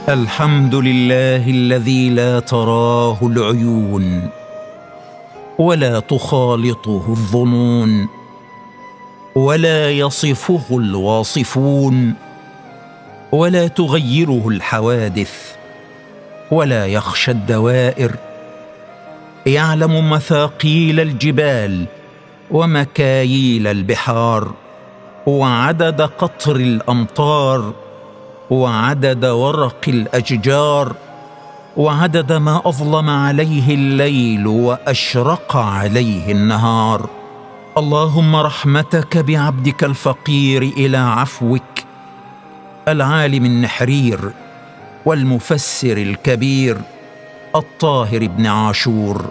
الحمد لله الذي لا تراه العيون ولا تخالطه الظنون ولا يصفه الواصفون ولا تغيره الحوادث ولا يخشى الدوائر. يعلم مثاقيل الجبال ومكاييل البحار وعدد قطر الأمطار وعدد ورق الأشجار وعدد ما أظلم عليه الليل وأشرق عليه النهار. اللهم رحمتك بعبدك الفقير إلى عفوك العالم النحرير والمفسر الكبير الطاهر بن عاشور.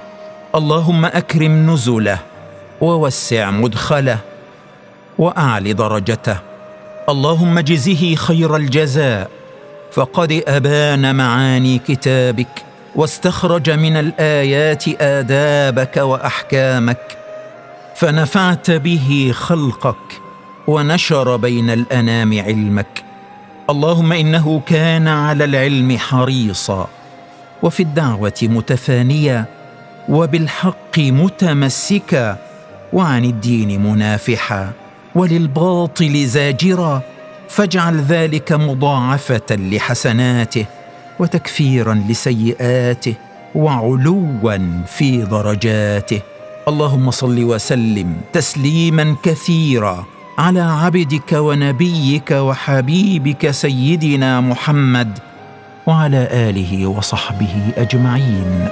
اللهم أكرم نزله ووسع مدخله وأعل درجته. اللهم جزه خير الجزاء، فقد أبان معاني كتابك واستخرج من الآيات آدابك وأحكامك، فنفعت به خلقك ونشر بين الأنام علمك. اللهم إنه كان على العلم حريصا، وفي الدعوة متفانيا، وبالحق متمسكا، وعن الدين منافحا، وللباطل زاجرا، فاجعل ذلك مضاعفة لحسناته وتكفيرا لسيئاته وعلوا في درجاته. اللهم صل وسلم تسليما كثيرا على عبدك ونبيك وحبيبك سيدنا محمد وعلى آله وصحبه أجمعين.